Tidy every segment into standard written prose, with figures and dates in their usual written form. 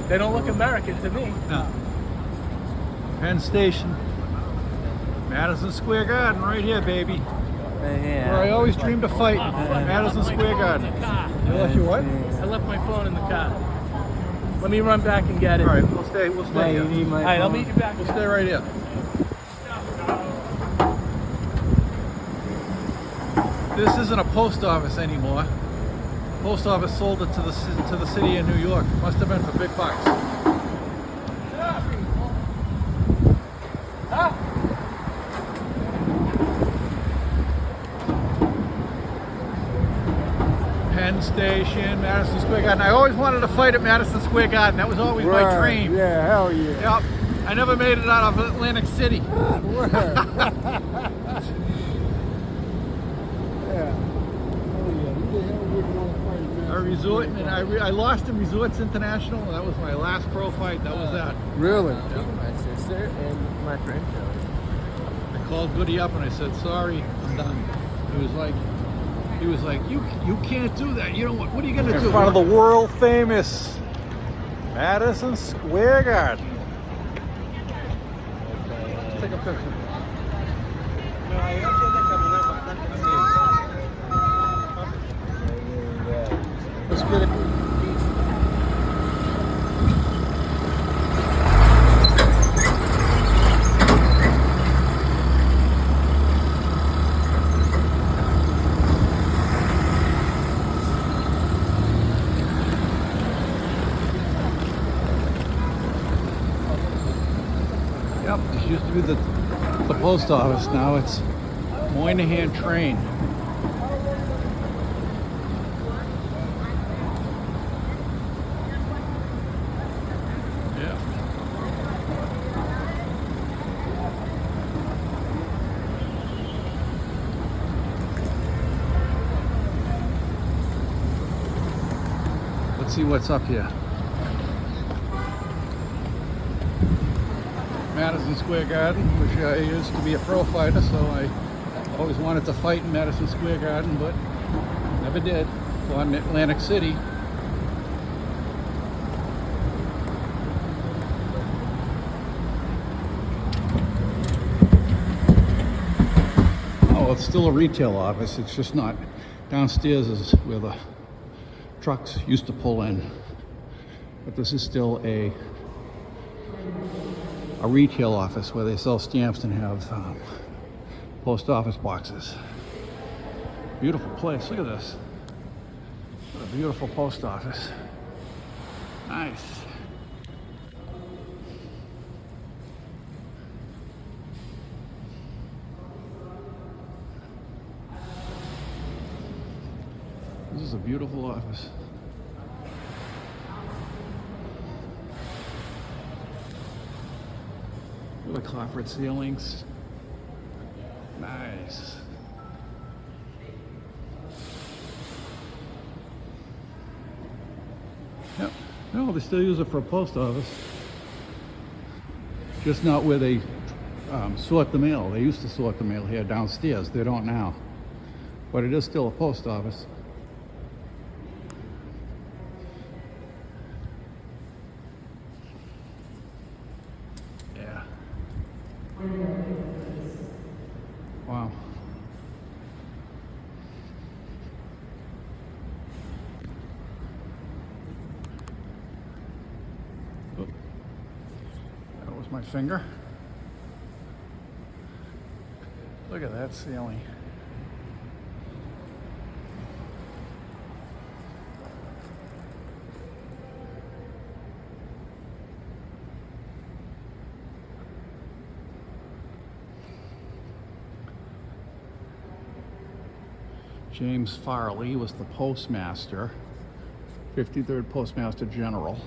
They don't look American to me. No. Penn Station. Madison Square Garden right here, baby. Yeah. Where I always dreamed of fighting. Madison Square Garden. You left your what? I left my phone in the car. Let me run back and get it. All right, we'll stay here. You need my All right, I'll phone? meet you back. We'll stay right here. This isn't a post office anymore. Post office sold it to the city of New York. Must have been for big bucks. Penn Station, Madison Square Garden. I always wanted to fight at Madison Square Garden. That was always my dream. Yeah, hell yeah. Yep. I never made it out of Atlantic City. Word. A resort, and I lost in Resorts International. That was my last pro fight. That was that. Really? My sister and my friend Joey. I called Goody up and I said, "Sorry, I'm done." He was like, "You can't do that. You know what are you gonna do?" In front of the world famous Madison Square Garden. Let's take a picture. Let's get it. Yep, this used to be the post office. Now it's Moynihan Train. Yeah. Let's see what's up here. Madison Square Garden, which I used to be a pro fighter, so I always wanted to fight in Madison Square Garden, but never did. Fought in Atlantic City. Oh, it's still a retail office. It's just not. Downstairs is where the trucks used to pull in, but this is still a retail office where they sell stamps and have post office boxes. Beautiful place. Look at this. What a beautiful post office. Nice. This is a beautiful office. Look at the coppered ceilings. Nice. Yep. No, they still use it for a post office. Just not where they sort the mail. They used to sort the mail here downstairs. They don't now. But it is still a post office. Yeah. Wow. Oh, that was my finger. Look at that ceiling. James Farley was the postmaster, 53rd Postmaster General.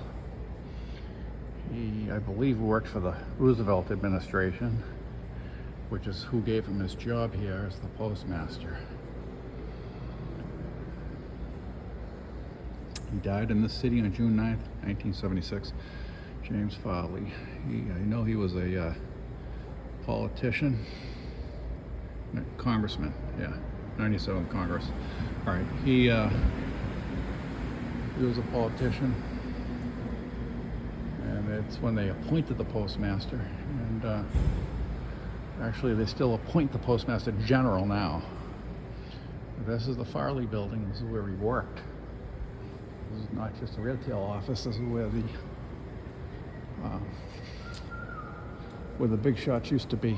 He, I believe, worked for the Roosevelt administration, which is who gave him his job here as the postmaster. He died in this city on June 9th, 1976. James Farley. I know he was a politician, congressman, yeah. 97th Congress. All right, he was a politician. It's when they appointed the postmaster, and actually they still appoint the postmaster general now. This is the Farley building. This is where he worked. This is not just a retail office. This is where the big shots used to be.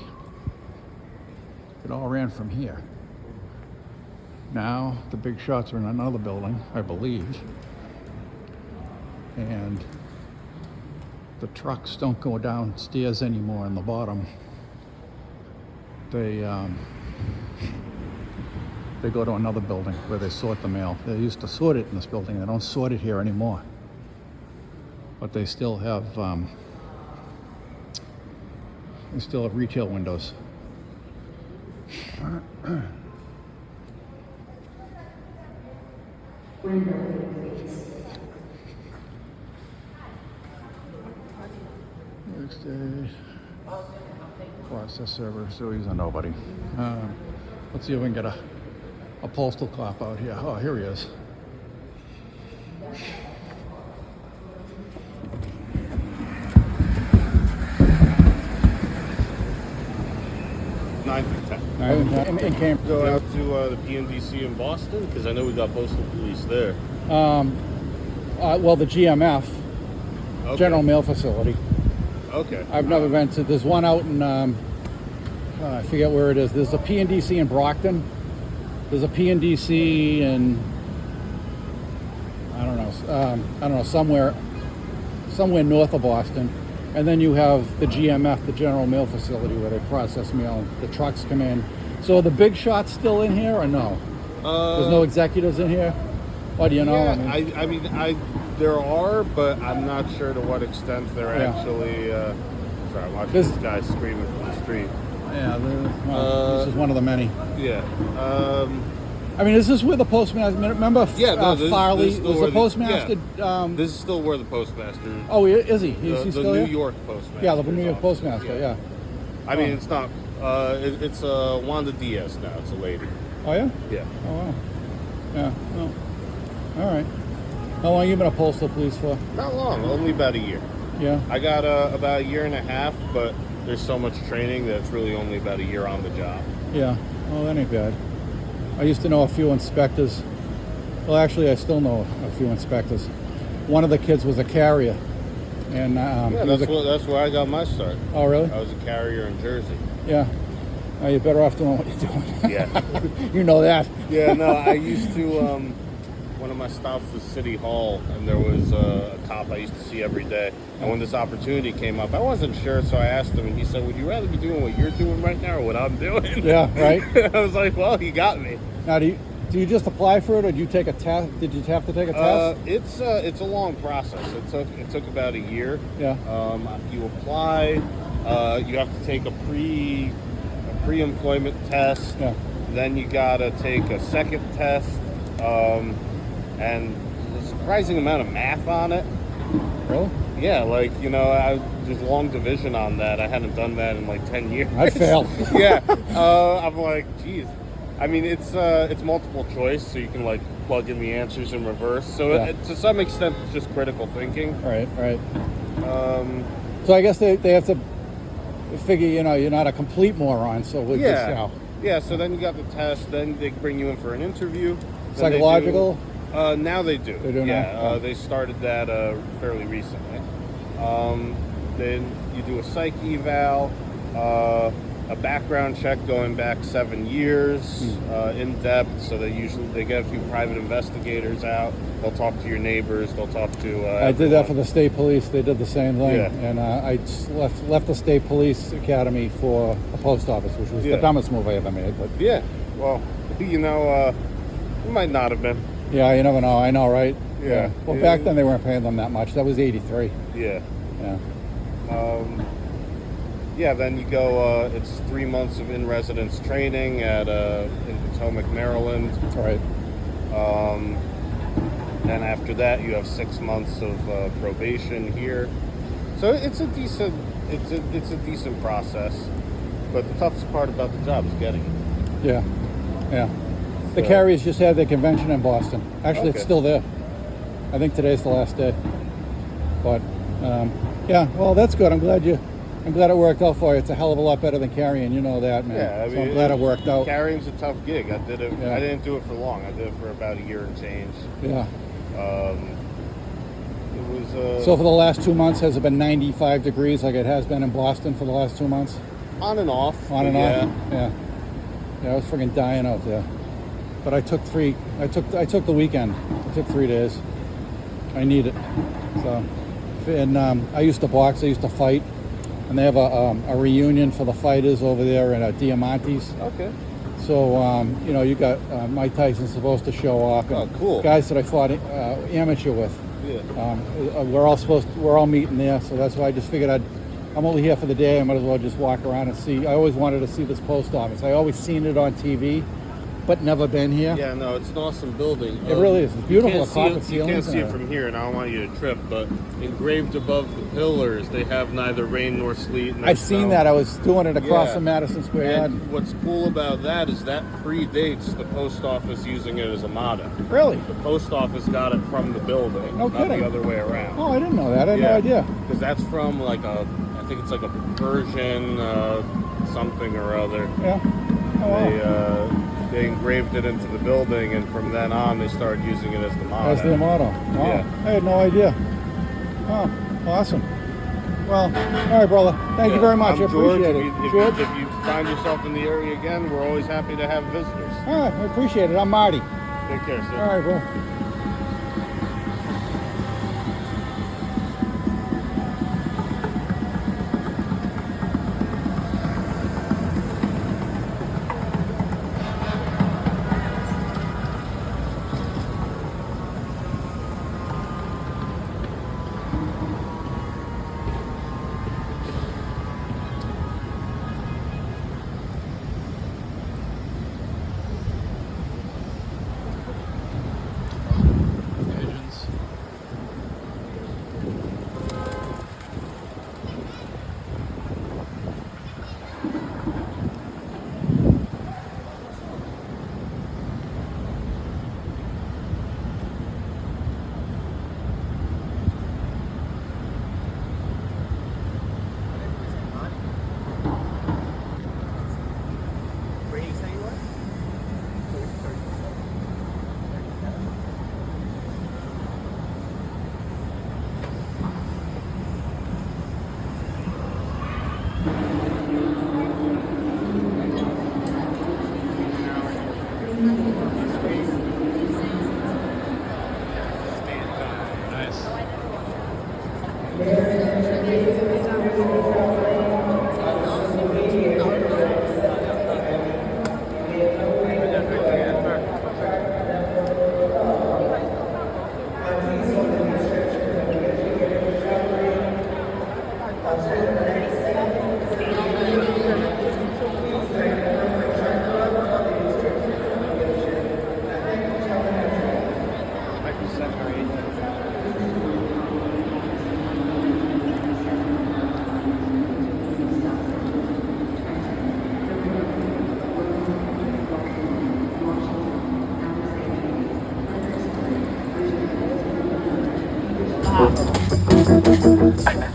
It all ran from here. Now the big shots are in another building, I believe, and the trucks don't go downstairs anymore in the bottom. They go to another building where they sort the mail. They used to sort it in this building. They don't sort it here anymore. But they still have retail windows. Next day, process server, so he's a nobody. Let's see if we can get a postal cop out here. Oh, here he is. In Cambridge. Go out to the PMDC in Boston because I know we got postal police there. Well, the GMF, Okay. General Mail Facility. Okay. I've never been to. There's one out in I forget where it is. There's a PNDC in Brockton. There's a PNDC in I don't know somewhere north of Boston, and then you have the GMF, the General Mail Facility, where they process mail. The trucks come in. So are the big shots still in here or no? There's no executives in here. What do you know? Yeah, I mean, there are, but I'm not sure to what extent they're actually. Sorry, I'm watching this guy screaming from the street. Yeah, this is one of the many. Yeah. I mean, is this where the postmaster? Remember, Farley was the postmaster. This is still where the postmaster. Oh, is he? Is he the still New here? York postmaster. Yeah, the New York postmaster. Yeah. I mean, it's not. It's Wanda Diaz now. It's a lady. Oh yeah. Yeah. Oh wow. Yeah. Well, all right. How long you been a postal police for? Not long. Only about a year. Yeah. I got about a year and a half, but there's so much training that it's really only about a year on the job. Yeah. Well, that ain't bad. I used to know a few inspectors. Well, actually, I still know a few inspectors. One of the kids was a carrier, and that's where I got my start. Oh, really? I was a carrier in Jersey. Yeah. Well, you're better off doing what you're doing. Yeah. You know that. Yeah. No, I used to. One of my stops was City Hall, and there was a cop I used to see every day. And when this opportunity came up, I wasn't sure, so I asked him, and he said, "Would you rather be doing what you're doing right now or what I'm doing?" Yeah, right. I was like, "Well, he got me." Now, do you just apply for it, or do you take a test? Did you have to take a test? It's a long process. It took about a year. Yeah. You apply. You have to take a pre-employment test. Yeah. Then you gotta take a second test. And a surprising amount of math on it. Really? Yeah, there's long division on that. I hadn't done that in like 10 years. I failed. Yeah. I'm like, geez. I mean, it's multiple choice, so you can like plug in the answers in reverse. So to some extent, it's just critical thinking. Right. So I guess they have to figure, you're not a complete moron. So with this, Yeah. So then you got the test. Then they bring you in for an interview. Psychological. Now they do. They do now? They started that fairly recently. Then you do a psych eval, a background check going back 7 years, in depth. So they get a few private investigators out. They'll talk to your neighbors. They'll talk to. I did that for the state police. They did the same thing, Yeah. and I left the state police academy for the post office, which was the dumbest move I ever made. But yeah, well, it might not have been. Yeah, you never know. I know, right? Yeah. Well, back then they weren't paying them that much. That was '83. Yeah. Yeah. Then you go. It's 3 months of in-residence training in Potomac, Maryland. Right. Then after that, you have 6 months of probation here. So it's a decent process. But the toughest part about the job is getting it. Yeah. The carriers just had their convention in Boston. Actually, It's still there. I think today's the last day. But Yeah, well, that's good. I'm glad it worked out for you. It's a hell of a lot better than carrying. You know that, man. Yeah, I mean, so I'm glad it worked out. Carrying's a tough gig. I did it. Yeah. I didn't do it for long. I did it for about a year and change. Yeah. It was. So for the last 2 months, has it been 95 degrees like it has been in Boston for the last 2 months? On and off. On and yeah. off. Yeah. Yeah, I was freaking dying out there. But I took the weekend. I took 3 days. I need it. So, and I used to box. I used to fight, and they have a reunion for the fighters over there at Diamante's. Okay. So you got Mike Tyson's supposed to show up. Oh, cool. Guys that I fought amateur with. Yeah. We're all meeting there. So that's why I just figured I'm only here for the day. I might as well just walk around and see. I always wanted to see this post office. I always seen it on TV, but never been here. Yeah, no, it's an awesome building. It really is. It's beautiful. You can't see it from here, and I don't want you to trip, but engraved above the pillars, they have neither rain nor sleet. I've seen that. I was doing it across from Madison Square Garden. And what's cool about that is that predates the post office using it as a motto. Really? The post office got it from the building, No not kidding. the other way around. Oh, I didn't know that. I had no idea. Because that's from I think it's like a Persian something or other. Yeah. Oh, wow. They engraved it into the building, and from then on, they started using it as the motto. That's the motto. Wow. Yeah. I had no idea. Oh, awesome. Well, all right, brother. Thank you very much. I appreciate it. George? If you find yourself in the area again, we're always happy to have visitors. All right, I appreciate it. I'm Marty. Take care, sir. All right, bro.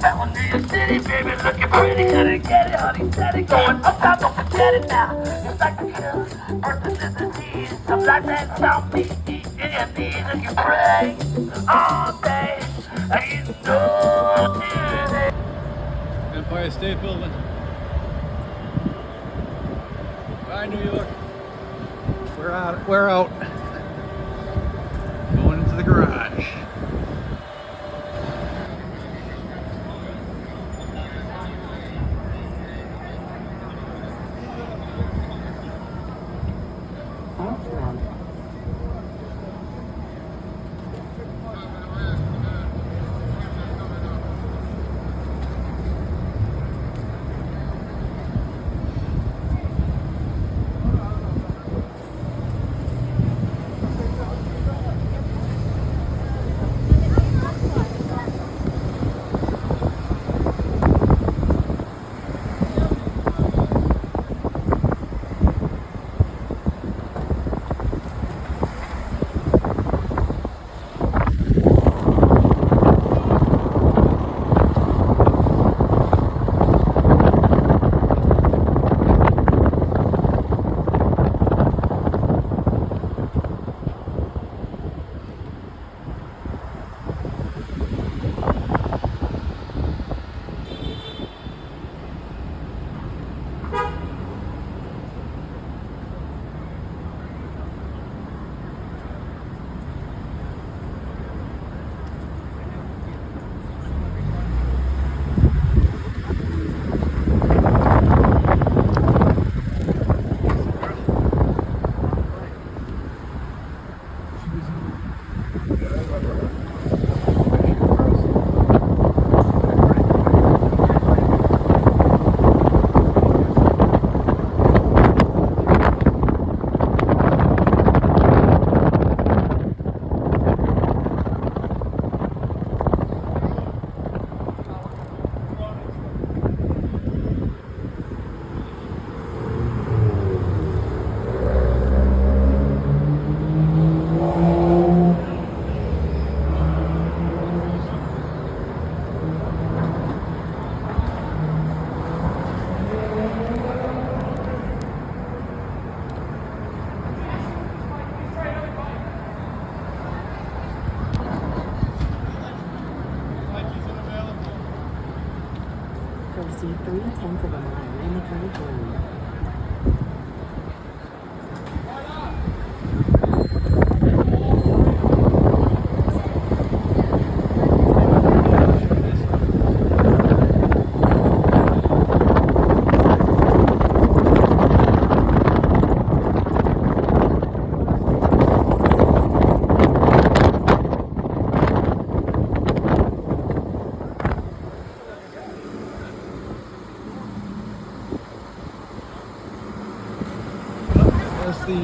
Down in New York City, baby, looking pretty, gotta get it, honey, steady, going uptown, don't forget it now. It's like the chills, versus the disease. Some black man found me, deep in your knees, looking pretty all day, and you know today. Empire State Building. Bye, New York. We're out. We're out. Going into the garage. proceed 3/10 of a mile in the current road. That's the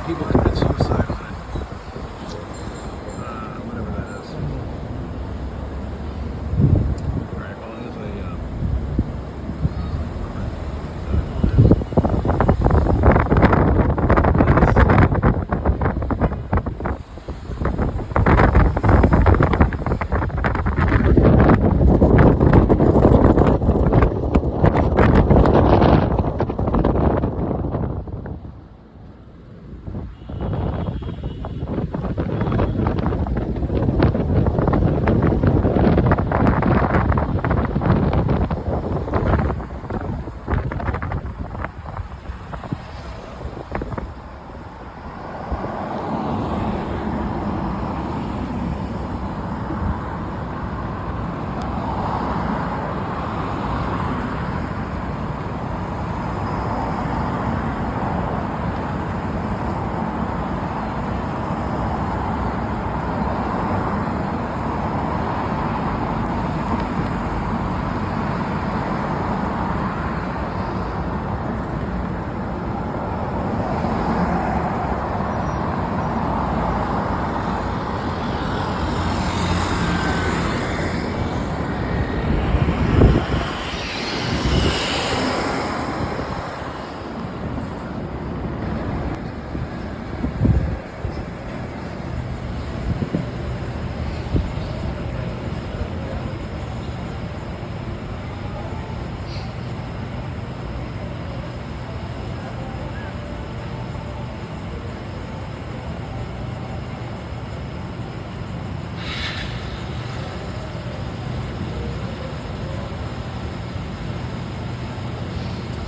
people commit suicide on it. Whatever that is. Alright, well, there's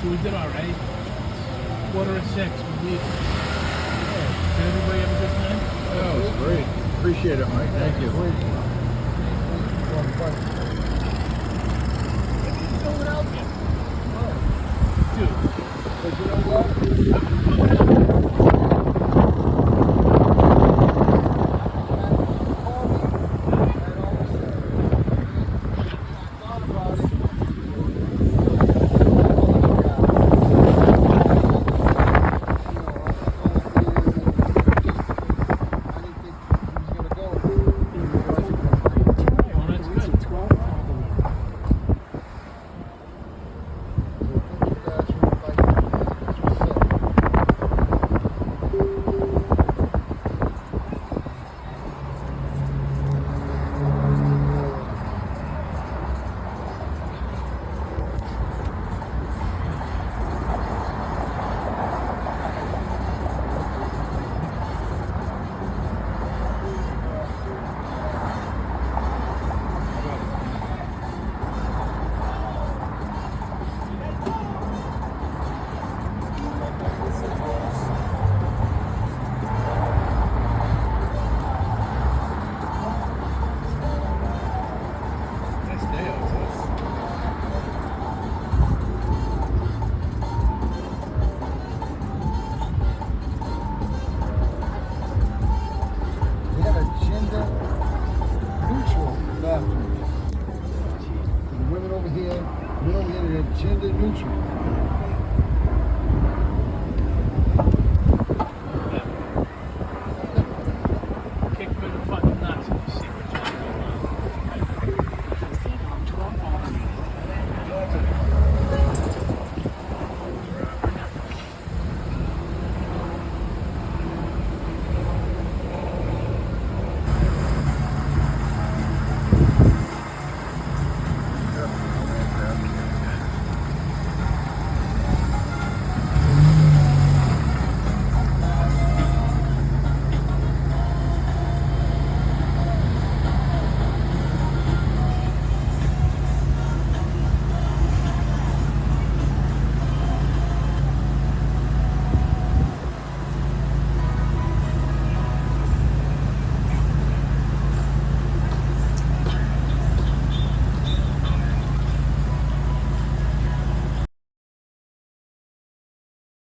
So we did all right. 5:45, we leave. Did everybody have a good time? Oh, it's great. Appreciate it, Mike. Thank you. Gender neutral.